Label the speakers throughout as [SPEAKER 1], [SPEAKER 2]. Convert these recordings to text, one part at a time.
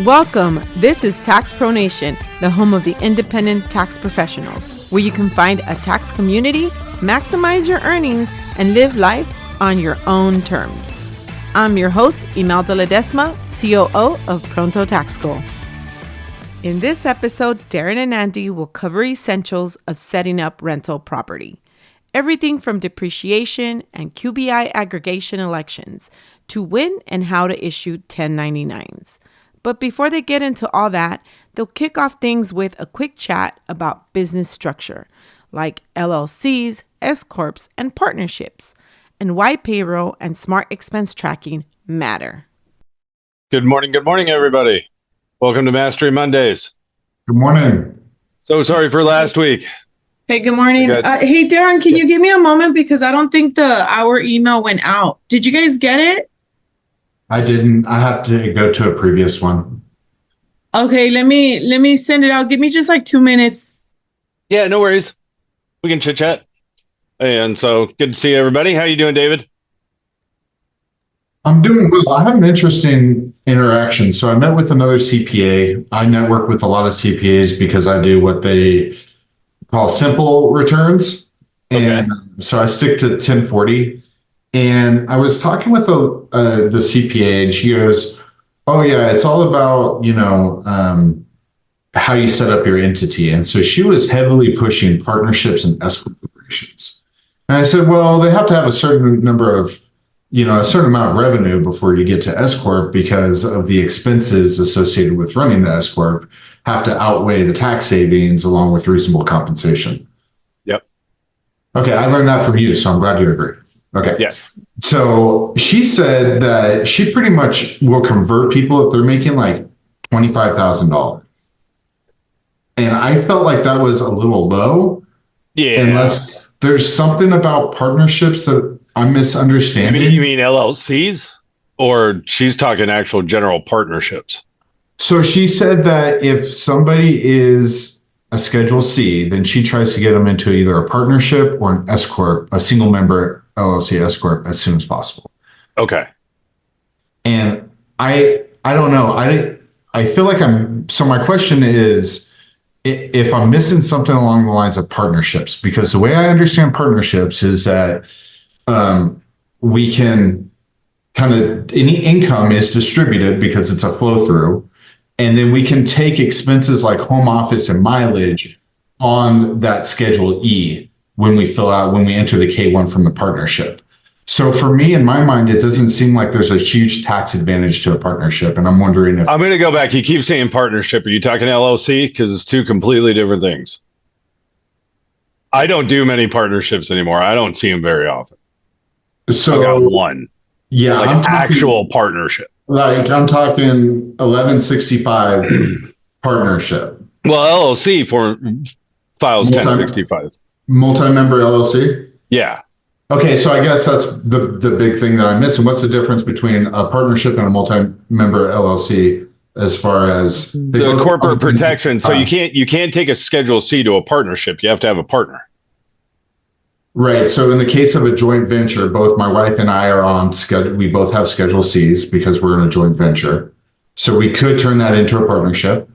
[SPEAKER 1] Welcome. This is Tax Pro Nation, the home of the independent tax professionals, where you can find a tax community, maximize your earnings, and live life on your own terms. I'm your host, Imelda Ledesma, COO of Pronto Tax School. In this episode, Daren and Andy will cover essentials of setting up rental property. Everything from depreciation and QBI aggregation elections to when and how to issue 1099s. But before they get into all that, they'll kick off things with a quick chat about business structure, like LLCs, S-Corps, and partnerships, and why payroll and smart expense tracking matter.
[SPEAKER 2] Good morning, everybody. Welcome to Mastery Mondays.
[SPEAKER 3] Good morning.
[SPEAKER 2] So sorry for last week.
[SPEAKER 1] Hey, good morning. Hey, Daren, can you give me a moment because I don't think our email went out. Did you guys get it?
[SPEAKER 3] I didn't. I had to go to a previous one.
[SPEAKER 1] Okay, let me send it out. Give me just like 2 minutes.
[SPEAKER 2] Yeah, no worries. We can chit chat. And so good to see everybody. How you doing, David?
[SPEAKER 3] I'm doing well. I had an interesting interaction. So I met with another CPA. I network with a lot of CPAs because I do what they call simple returns. And so I stick to 1040. And I was talking with the CPA, and she goes, "Oh yeah, it's all about how you set up your entity." And so she was heavily pushing partnerships and S corporations. And I said, "Well, they have to have a certain number of, a certain amount of revenue before you get to S corp because of the expenses associated with running the S corp have to outweigh the tax savings along with reasonable compensation."
[SPEAKER 2] Yep.
[SPEAKER 3] Okay, I learned that from you, so I'm glad you agree. Okay.
[SPEAKER 2] Yeah.
[SPEAKER 3] So she said that she pretty much will convert people if they're making like $25,000. And I felt like that was a little low.
[SPEAKER 2] Yeah.
[SPEAKER 3] Unless there's something about partnerships that I'm misunderstanding.
[SPEAKER 2] You mean LLCs? Or she's talking actual general partnerships?
[SPEAKER 3] So she said that if somebody is a Schedule C, then she tries to get them into either a partnership or an S corp, a single member LLC S corp, as soon as possible.
[SPEAKER 2] Okay.
[SPEAKER 3] And I don't know. I feel like so my question is if I'm missing something along the lines of partnerships, because the way I understand partnerships is that we can any income is distributed because it's a flow through. And then we can take expenses like home office and mileage on that Schedule E when we enter the K1 from the partnership. So for me, in my mind, it doesn't seem like there's a huge tax advantage to a partnership. And I'm wondering if...
[SPEAKER 2] I'm going to go back. You keep saying partnership. Are you talking LLC? Because it's two completely different things. I don't do many partnerships anymore. I don't see them very often.
[SPEAKER 3] So
[SPEAKER 2] I got one.
[SPEAKER 3] Yeah.
[SPEAKER 2] Like
[SPEAKER 3] I'm talking,
[SPEAKER 2] actual partnership.
[SPEAKER 3] Like I'm talking 1165 partnership.
[SPEAKER 2] Well, LLC files 1065.
[SPEAKER 3] Multi-member LLC?
[SPEAKER 2] Yeah.
[SPEAKER 3] Okay, so I guess that's the big thing that I'm missing. What's the difference between a partnership and a multi-member LLC as far as
[SPEAKER 2] the corporate protection? So you can't take a Schedule C to a partnership. You have to have a partner.
[SPEAKER 3] Right. So in the case of a joint venture, both my wife and I are on schedule. We both have Schedule Cs because we're in a joint venture. So we could turn that into a partnership,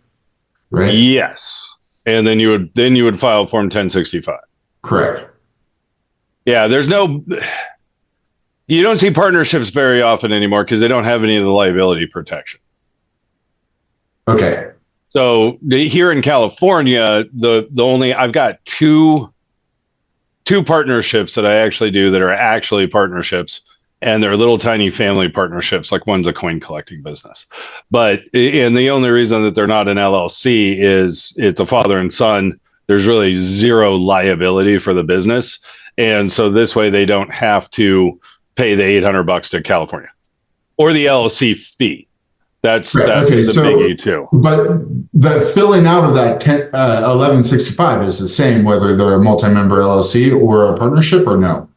[SPEAKER 3] right?
[SPEAKER 2] Yes. And then you would file Form 1065.
[SPEAKER 3] Correct.
[SPEAKER 2] Yeah, you don't see partnerships very often anymore because they don't have any of the liability protection.
[SPEAKER 3] Okay.
[SPEAKER 2] So here in California, I've got two partnerships that I actually do that are actually partnerships, and they're little tiny family partnerships. Like one's a coin collecting business, and the only reason that they're not an LLC is it's a father and son. There's really zero liability for the business. And so this way they don't have to pay the $800 to California or the LLC fee. That's the biggie too.
[SPEAKER 3] But the filling out of that 1165 is the same, whether they're a multi-member LLC or a partnership or no?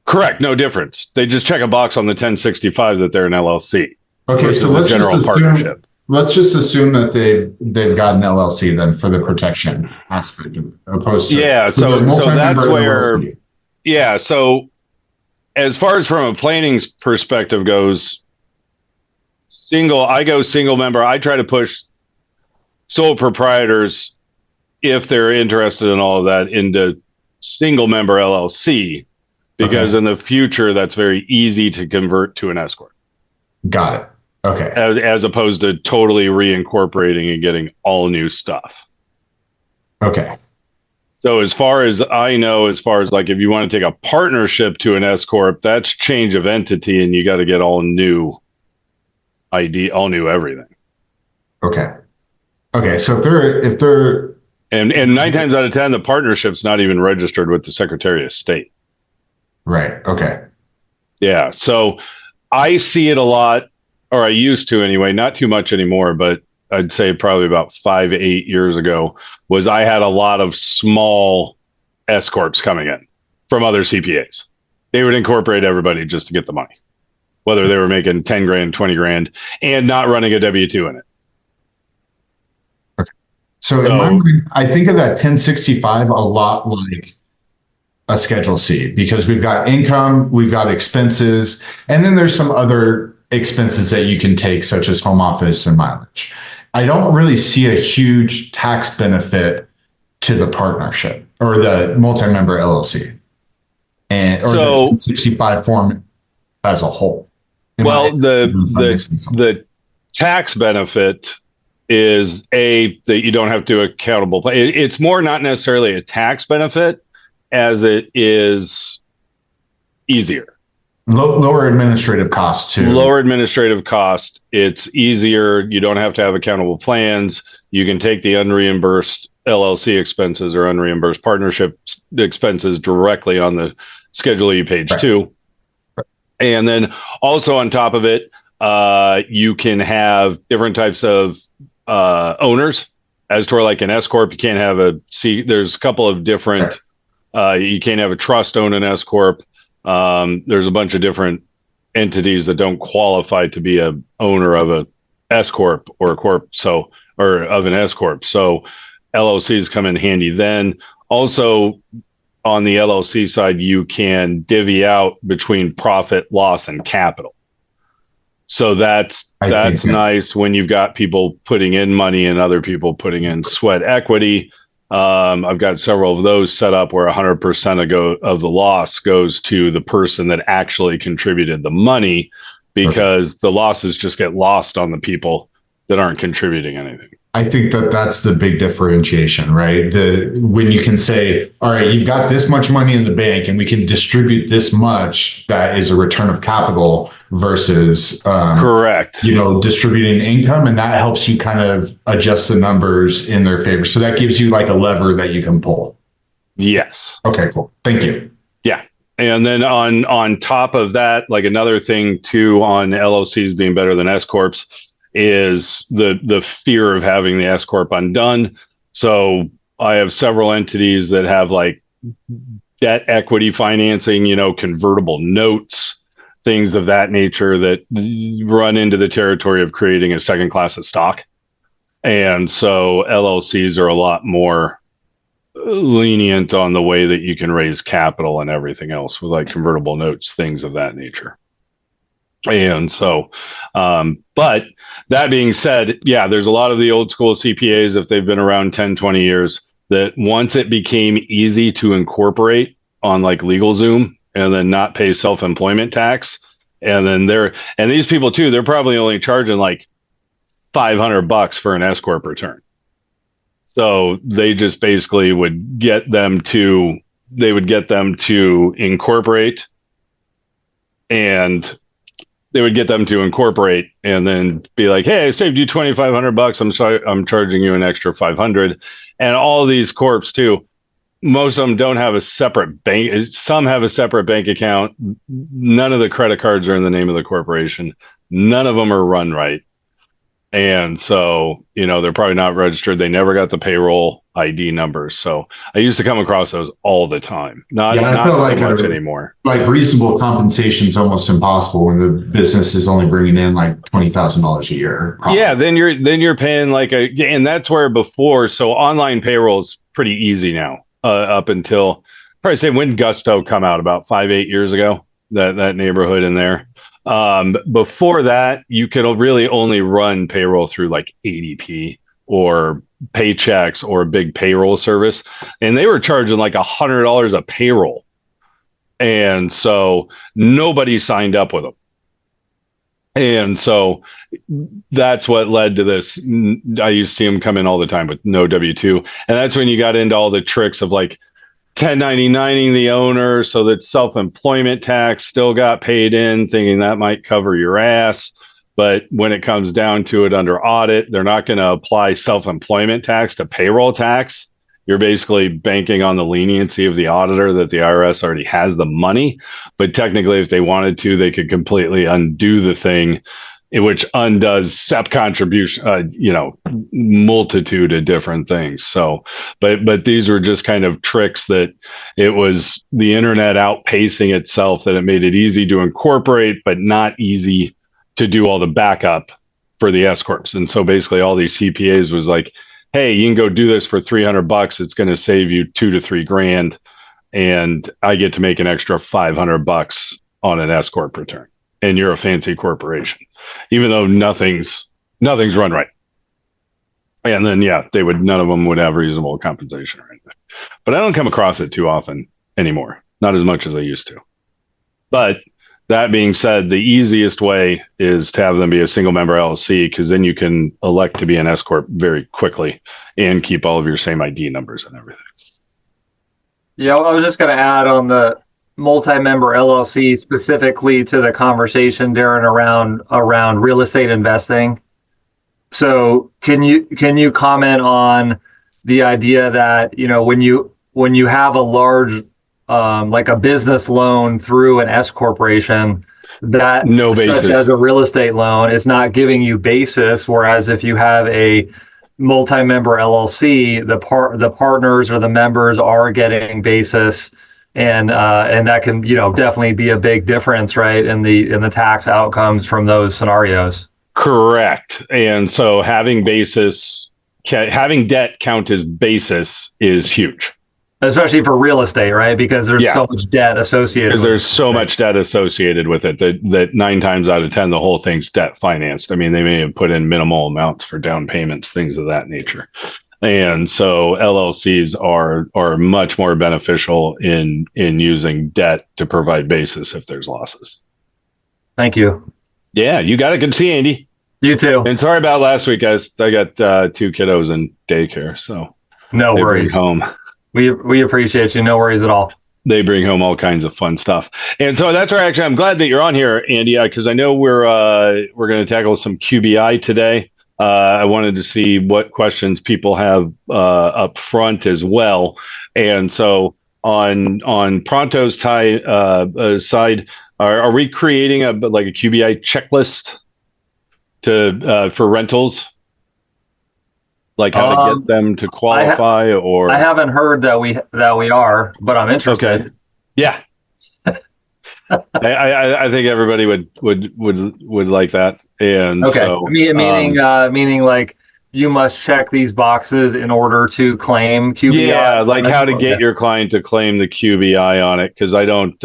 [SPEAKER 2] Correct. No difference. They just check a box on the 1065 that they're an LLC.
[SPEAKER 3] Okay. So
[SPEAKER 2] let's a general partnership.
[SPEAKER 3] Let's just assume that they've got an LLC then for the protection aspect, opposed to
[SPEAKER 2] So that's where
[SPEAKER 3] LLC.
[SPEAKER 2] Yeah. So as far as from a planning perspective goes, I go single member. I try to push sole proprietors, if they're interested in all of that, into single member LLC, because in the future that's very easy to convert to an S corp.
[SPEAKER 3] Got it. Okay.
[SPEAKER 2] As opposed to totally reincorporating and getting all new stuff.
[SPEAKER 3] Okay.
[SPEAKER 2] So as far as I know, as far as like if you want to take a partnership to an S corp, that's change of entity, and you got to get all new ID, all new everything.
[SPEAKER 3] Okay. Okay. So if they're
[SPEAKER 2] and 9 times out of 10, the partnership's not even registered with the Secretary of State.
[SPEAKER 3] Right. Okay.
[SPEAKER 2] Yeah. So I see it a lot, or I used to anyway, not too much anymore, but I'd say probably about 5 to 8 years ago, was I had a lot of small S corps coming in from other CPAs. They would incorporate everybody just to get the money, whether they were making 10 grand, 20 grand, and not running a W-2 in it.
[SPEAKER 3] Okay. So in my mind, I think of that 1065 a lot like a Schedule C, because we've got income, we've got expenses, and then there's some other expenses that you can take, such as home office and mileage. I don't really see a huge tax benefit to the partnership or the multi-member LLC or the 1065 form as a whole.
[SPEAKER 2] Well, the tax benefit is that you don't have to do accountable. It's more not necessarily a tax benefit as it is easier.
[SPEAKER 3] Lower administrative costs too.
[SPEAKER 2] Lower administrative cost. It's easier. You don't have to have accountable plans. You can take the unreimbursed LLC expenses or unreimbursed partnership expenses directly on the Schedule E page 2. Right. And then also on top of it, you can have different types of owners. As to where like an S corp, you can't have there's a couple of different. You can't have a trust own an S corp. There's a bunch of different entities that don't qualify to be a owner of a S corp or a corp, or of an S corp. So LLCs come in handy. Then also on the LLC side, you can divvy out between profit, loss, and capital. So that's nice when you've got people putting in money and other people putting in sweat equity. I've got several of those set up where 100% of the loss goes to the person that actually contributed the money, because the losses just get lost on the people that aren't contributing anything.
[SPEAKER 3] I think that's the big differentiation, right? When you can say, all right, you've got this much money in the bank and we can distribute this much, that is a return of capital versus
[SPEAKER 2] correct.
[SPEAKER 3] Distributing income, and that helps you kind of adjust the numbers in their favor. So that gives you like a lever that you can pull.
[SPEAKER 2] Yes.
[SPEAKER 3] Okay, cool. Thank you.
[SPEAKER 2] Yeah. And then on top of that, like another thing too on LLCs being better than S corps is the fear of having the S corp undone. So I have several entities that have like debt equity financing, convertible notes, things of that nature that run into the territory of creating a second class of stock. And so LLCs are a lot more lenient on the way that you can raise capital and everything else with like convertible notes, things of that nature. And so, but that being said, yeah, there's a lot of the old school CPAs, if they've been around 10, 20 years, that once it became easy to incorporate on like LegalZoom and then not pay self-employment tax. And then these people too, they're probably only charging like $500 for an S corp return. So they just basically would get them to incorporate, and they would get them to incorporate and then be like, hey, I saved you $2,500. I'm charging you an extra $500. And all of these corps too, most of them don't have a separate bank. Some have a separate bank account. None of the credit cards are in the name of the corporation. None of them are run right. And so, they're probably not registered. They never got the payroll ID numbers. So I used to come across those all the time. Not so much anymore. Like
[SPEAKER 3] reasonable compensation is almost impossible when the business is only bringing in like $20,000 a year.
[SPEAKER 2] Yeah, then you're paying and that's where before. So online payroll is pretty easy now. Up until probably say when Gusto come out about 5-8 years ago, that neighborhood in there. Before that, you could really only run payroll through like ADP or Paychecks or a big payroll service, and they were charging like $100 a payroll, and so nobody signed up with them. And so that's what led to this. I used to see them come in all the time with no W-2. And that's when you got into all the tricks of like 1099ing the owner so that self-employment tax still got paid in, thinking that might cover your ass. But when it comes down to it under audit, they're not going to apply self-employment tax to payroll tax. You're basically banking on the leniency of the auditor that the IRS already has the money. But technically, if they wanted to, they could completely undo the thing, which undoes SEP contribution, multitude of different things. So, but these were just kind of tricks that it was the internet outpacing itself, that it made it easy to incorporate, but not easy to do all the backup for the S corps. And so basically all these CPAs was like, hey, you can go do this for $300. It's going to save you $2 to $3 grand. And I get to make an extra $500 on an S corp return. And you're a fancy corporation, even though nothing's run right. And then, none of them would have reasonable compensation or anything. But I don't come across it too often anymore. Not as much as I used to. But that being said, the easiest way is to have them be a single member LLC, because then you can elect to be an S corp very quickly and keep all of your same ID numbers and everything.
[SPEAKER 4] Yeah, I was just going to add on the multi-member LLC specifically to the conversation, Daren, around real estate investing. So can you comment on the idea that, when you have a large like a business loan through an S corporation, that
[SPEAKER 2] no basis,
[SPEAKER 4] such as a real estate loan, is not giving you basis, whereas if you have a multi-member LLC, the partners or the members are getting basis, and that can definitely be a big difference, right, in the tax outcomes from those scenarios.
[SPEAKER 2] Correct. And so having debt count as basis is huge.
[SPEAKER 4] Especially for real estate, right? Because there's so much debt associated.
[SPEAKER 2] Because there's so much debt associated with it that 9 times out of 10, the whole thing's debt financed. I mean, they may have put in minimal amounts for down payments, things of that nature. And so LLCs are much more beneficial in using debt to provide basis if there's losses.
[SPEAKER 4] Thank you.
[SPEAKER 2] Yeah, you got it. Good to see you, Andy.
[SPEAKER 4] You too.
[SPEAKER 2] And sorry about last week, guys. I got 2 kiddos in daycare, so
[SPEAKER 4] no worries.
[SPEAKER 2] Home.
[SPEAKER 4] We appreciate you. No worries at all.
[SPEAKER 2] They bring home all kinds of fun stuff. And so that's where actually I'm glad that you're on here, Andy, because I know we're going to tackle some QBI today. I wanted to see what questions people have up front as well. And so on Pronto's side, are we creating a QBI checklist for rentals? Like how to get them to qualify, or
[SPEAKER 4] I haven't heard that we are, but I'm interested.
[SPEAKER 2] Okay. Yeah. I think everybody would like that. And
[SPEAKER 4] okay.
[SPEAKER 2] So,
[SPEAKER 4] meaning like you must check these boxes in order to claim QBI.
[SPEAKER 2] Yeah, like how to get your client to claim the QBI on it, because I don't.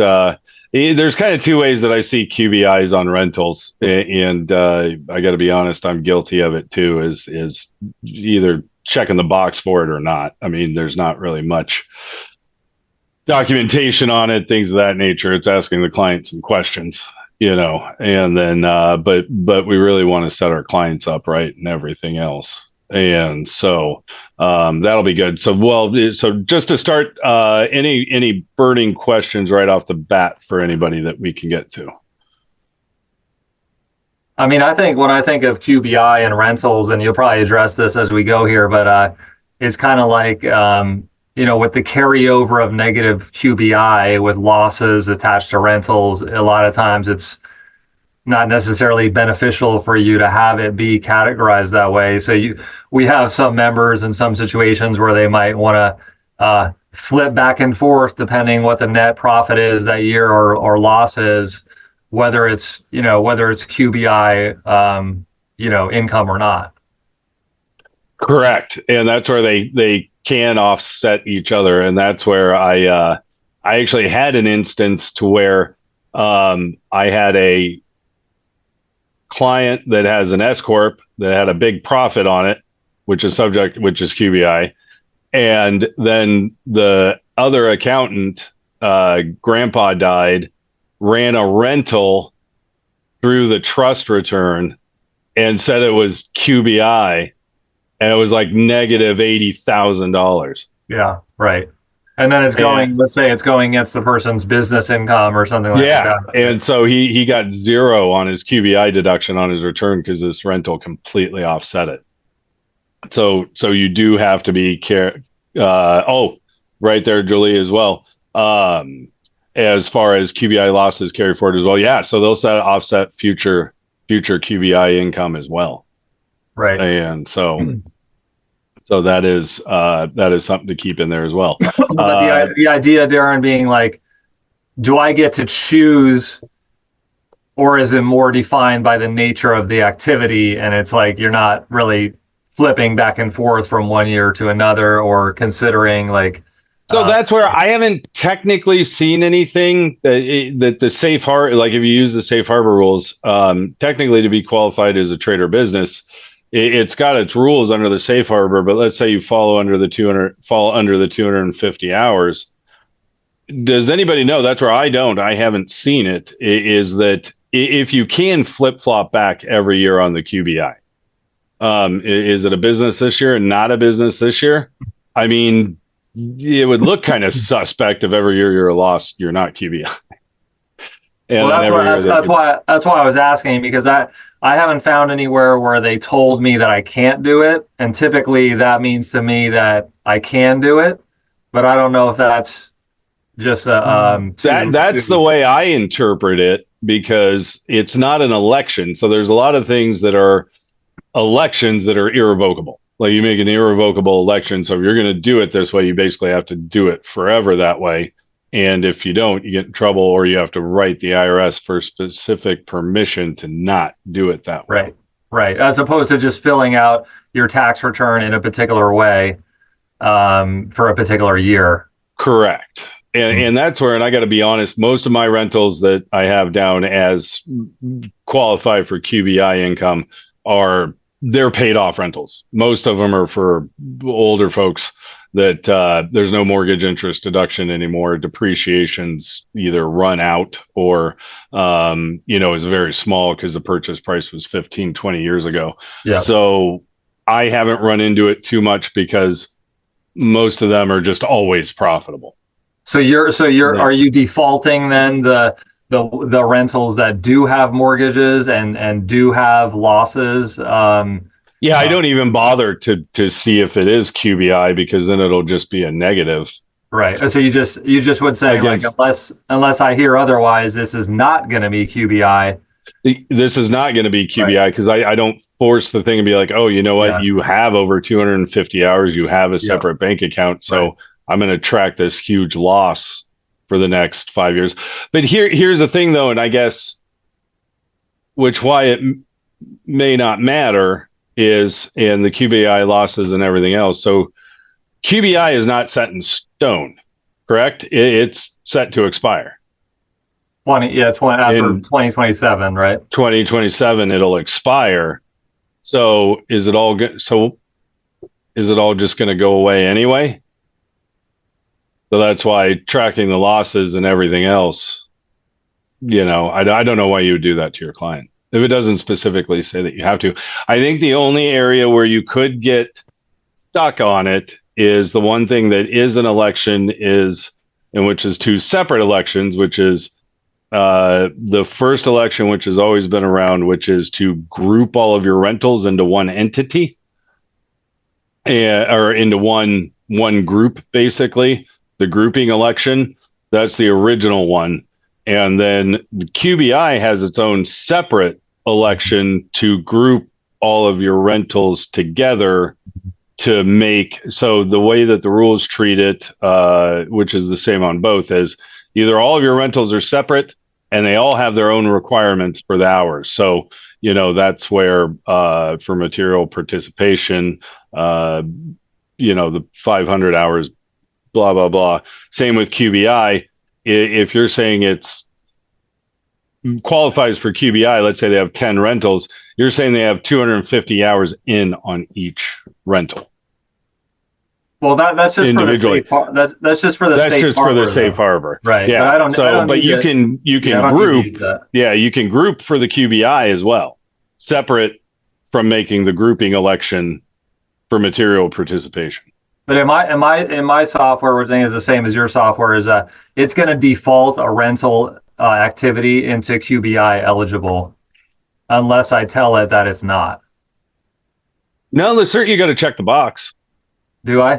[SPEAKER 2] There's kind of 2 ways that I see QBIs on rentals, and I got to be honest, I'm guilty of it too. Is either checking the box for it or not. I mean, there's not really much documentation on it, things of that nature. It's asking the client some questions, and then but we really want to set our clients up right and everything else. And so that'll be good. So just to start, any burning questions right off the bat for anybody that we can get to?
[SPEAKER 4] I mean, I think when I think of QBI and rentals, and you'll probably address this as we go here, but it's kind of like, with the carryover of negative QBI with losses attached to rentals, a lot of times it's not necessarily beneficial for you to have it be categorized that way. So we have some members in some situations where they might want to flip back and forth depending what the net profit is that year or loss is, whether it's QBI income or not.
[SPEAKER 2] Correct. And that's where they can offset each other. And that's where I actually had an instance to where I had a client that has an S corp that had a big profit on it, which is QBI, and then the other accountant, grandpa died, ran a rental through the trust return and said it was QBI, and it was like negative $80,000.
[SPEAKER 4] Yeah, right. And then it's going, let's say it's going against the person's business income or something like that.
[SPEAKER 2] And so he got zero on his QBI deduction on his return because this rental completely offset it. So you do have to be right there, Julie, as well. As far as QBI losses carry forward as well. Yeah, so they'll offset future QBI income as well.
[SPEAKER 4] Right.
[SPEAKER 2] And so that is something to keep in there as well.
[SPEAKER 4] But the idea, Daren, being like, do I get to choose, or is it more defined by the nature of the activity? And it's like you're not really flipping back and forth from one year to another, or considering like.
[SPEAKER 2] So that's where I haven't technically seen anything that the safe harbor, like if you use the safe harbor rules, technically to be qualified as a trade or business, it's got its rules under the safe harbor. But let's say you fall under the 250 hours. Does anybody know? That's where I haven't seen it. Is that if you can flip flop back every year on the QBI? Is it a business this year and not a business this year? I mean, it would look kind of suspect if every year you're a loss, you're not QBI. And
[SPEAKER 4] that's why I was asking, because I haven't found anywhere where they told me that I can't do it, and typically that means to me that I can do it, but I don't know if that's just
[SPEAKER 2] that's the way I interpret it, because it's not an election. So there's a lot of things that are elections that are irrevocable. Like you make an irrevocable election. So if you're going to do it this way, you basically have to do it forever that way. And if you don't, you get in trouble, or you have to write the IRS for specific permission to not do it that way.
[SPEAKER 4] Right. As opposed to just filling out your tax return in a particular way for a particular year.
[SPEAKER 2] Correct. And that's where, and I got to be honest, most of my rentals that I have down as qualify for QBI income they're paid off rentals. Most of them are for older folks that there's no mortgage interest deduction anymore. Depreciation's either run out or, is very small because the purchase price was 15, 20 years ago.
[SPEAKER 4] Yeah.
[SPEAKER 2] So I haven't run into it too much because most of them are just always profitable.
[SPEAKER 4] So are you defaulting then the rentals that do have mortgages and do have losses? I
[SPEAKER 2] don't even bother to see if it is QBI, because then it'll just be a negative.
[SPEAKER 4] Right. So you just would say, like, unless I hear otherwise, this is not going to be QBI.
[SPEAKER 2] This is not going to be QBI, because I don't force the thing and be like, oh, you know what? Yeah. You have over 250 hours. You have a separate bank account. So I'm going to track this huge loss for the next 5 years. But here's the thing, though, and I guess why it may not matter is in the QBI losses and everything else. So QBI is not set in stone, correct? It's set to expire.
[SPEAKER 4] After 2027, right?
[SPEAKER 2] 2027, it'll expire. So is it all just going to go away anyway? So that's why tracking the losses and everything else, I don't know why you would do that to your client if it doesn't specifically say that you have to. I think the only area where you could get stuck on it is the one thing that is an election which is two separate elections, which is the first election, which has always been around, which is to group all of your rentals into one entity or into one group, basically. The grouping election, that's the original one. And then the QBI has its own separate election to group all of your rentals together to make, so the way that the rules treat it, which is the same on both, is either all of your rentals are separate and they all have their own requirements for the hours. So, that's where for material participation, the 500 hours, blah, blah, blah. Same with QBI. If you're saying it's qualifies for QBI, let's say they have 10 rentals, you're saying they have 250 hours in on each rental.
[SPEAKER 4] Well, that's just for the
[SPEAKER 2] Individually.
[SPEAKER 4] that's just for the
[SPEAKER 2] That's
[SPEAKER 4] safe
[SPEAKER 2] just
[SPEAKER 4] harbor,
[SPEAKER 2] for the safe
[SPEAKER 4] though.
[SPEAKER 2] harbor.
[SPEAKER 4] Right.
[SPEAKER 2] Yeah.
[SPEAKER 4] But I don't
[SPEAKER 2] but
[SPEAKER 4] need
[SPEAKER 2] you
[SPEAKER 4] to-
[SPEAKER 2] can
[SPEAKER 4] I don't need to use
[SPEAKER 2] group.
[SPEAKER 4] that.
[SPEAKER 2] Yeah, you can group for the QBI as well, separate from making the grouping election for material participation.
[SPEAKER 4] But in my software, which I think is the same as your software, is it's going to default a rental activity into QBI eligible, unless I tell it that it's not.
[SPEAKER 2] No, there's certainly you got to check the box.
[SPEAKER 4] Do I?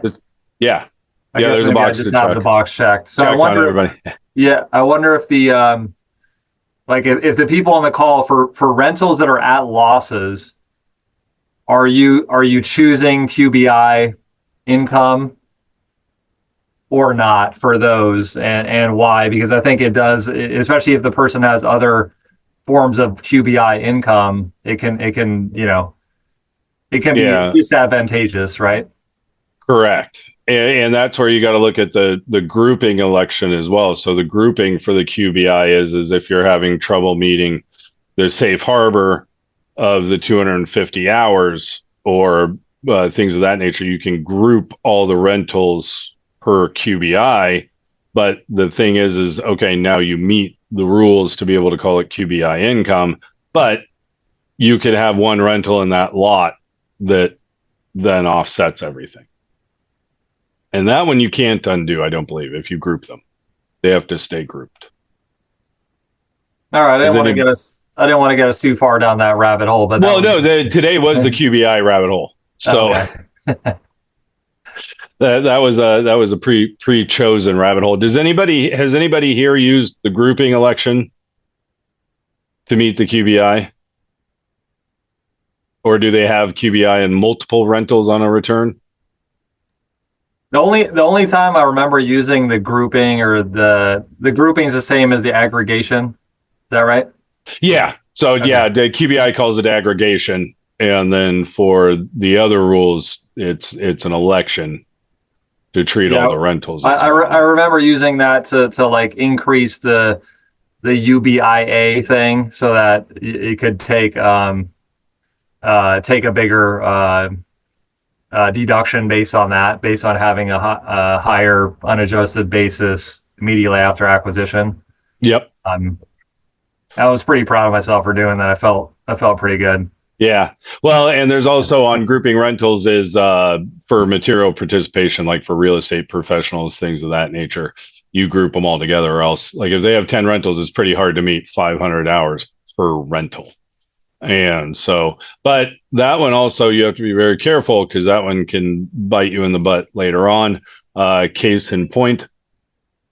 [SPEAKER 2] Yeah.
[SPEAKER 4] I guess
[SPEAKER 2] there's a
[SPEAKER 4] maybe
[SPEAKER 2] box
[SPEAKER 4] I just
[SPEAKER 2] to
[SPEAKER 4] have
[SPEAKER 2] check.
[SPEAKER 4] the box checked. So
[SPEAKER 2] Check
[SPEAKER 4] I
[SPEAKER 2] on
[SPEAKER 4] wonder.
[SPEAKER 2] everybody.
[SPEAKER 4] Yeah, I wonder if the like if the people on the call for rentals that are at losses, are you choosing QBI income or not for those, and why? Because I think it does, especially if the person has other forms of QBI income, it can
[SPEAKER 2] Yeah.
[SPEAKER 4] be disadvantageous, right?
[SPEAKER 2] Correct. And that's where you got to look at the grouping election as well. So the grouping for the QBI is if you're having trouble meeting the safe harbor of the 250 hours or things of that nature, you can group all the rentals per QBI. But the thing is okay, now you meet the rules to be able to call it QBI income, but you could have one rental in that lot that then offsets everything. And that one you can't undo, I don't believe, if you group them. They have to stay grouped.
[SPEAKER 4] All right, I didn't want to get us too far down that rabbit hole, but
[SPEAKER 2] today was the QBI rabbit hole. So
[SPEAKER 4] okay.
[SPEAKER 2] that was a pre-chosen rabbit hole. Has anybody here used the grouping election to meet the QBI? Or do they have QBI and multiple rentals on a return?
[SPEAKER 4] The only time I remember using the grouping, or the grouping is the same as the aggregation. Is that right?
[SPEAKER 2] Yeah. So okay. Yeah, the QBI calls it aggregation, and then for the other rules, it's an election to treat all the rentals.
[SPEAKER 4] I remember using that to like increase the UBIA thing so that it could take a bigger deduction based on having a higher unadjusted basis immediately after acquisition.
[SPEAKER 2] Yep.
[SPEAKER 4] I was pretty proud of myself for doing that. I felt pretty good.
[SPEAKER 2] Yeah. Well, and there's also on grouping rentals is for material participation, like for real estate professionals, things of that nature. You group them all together, or else, like if they have 10 rentals, it's pretty hard to meet 500 hours per rental. And so, but that one also, you have to be very careful because that one can bite you in the butt later on. Case in point,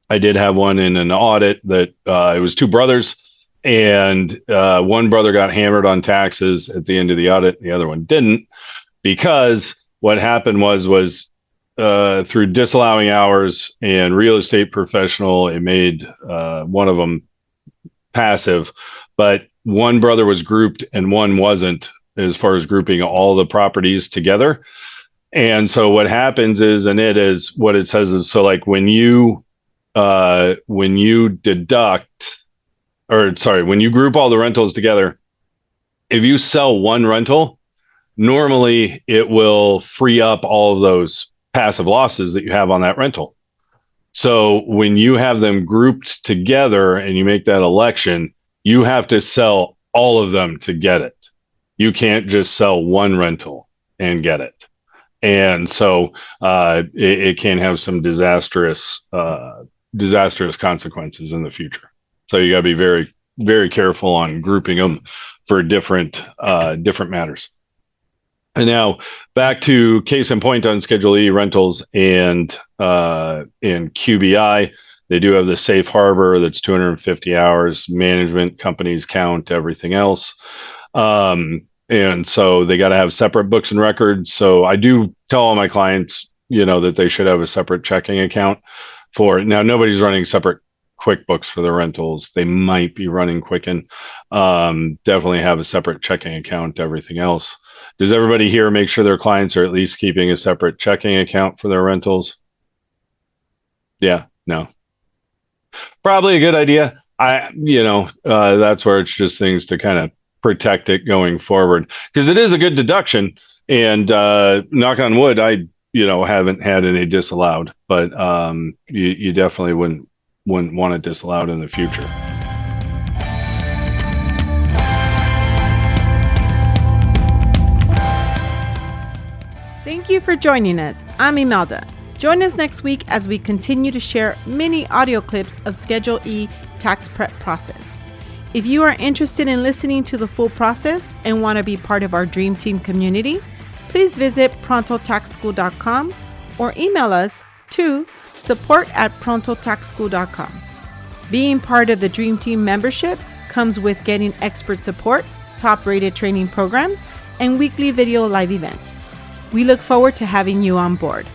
[SPEAKER 2] I did have one in an audit that it was two brothers, and one brother got hammered on taxes at the end of the audit. The other one didn't, because what happened was through disallowing hours and real estate professional, it made one of them passive, but one brother was grouped and one wasn't, as far as grouping all the properties together. And so what happens is, and it is what it says is, so like when you deduct, or sorry, when you group all the rentals together, if you sell one rental, normally it will free up all of those passive losses that you have on that rental. So when you have them grouped together and you make that election, you have to sell all of them to get it. You can't just sell one rental and get it. And so it can have some disastrous consequences in the future. So you got to be very, very careful on grouping them for different matters. And now back to case in point on Schedule E rentals and QBI. They do have the safe harbor that's 250 hours, management companies count everything else. And so they got to have separate books and records. So I do tell all my clients, that they should have a separate checking account for. Now, nobody's running separate QuickBooks for their rentals. They might be running Quicken. Definitely have a separate checking account, everything else. Does everybody here make sure their clients are at least keeping a separate checking account for their rentals? Yeah, no. Probably a good idea. That's where it's just things to kind of protect it going forward, because it is a good deduction. And knock on wood, I haven't had any disallowed, but you definitely wouldn't want it disallowed in the future.
[SPEAKER 1] Thank you for joining us. I'm Imelda. Join us next week as we continue to share mini audio clips of Schedule E tax prep process. If you are interested in listening to the full process and want to be part of our Dream Team community, please visit prontotaxschool.com or email us to support@prontotaxschool.com. Being part of the Dream Team membership comes with getting expert support, top-rated training programs, and weekly video live events. We look forward to having you on board.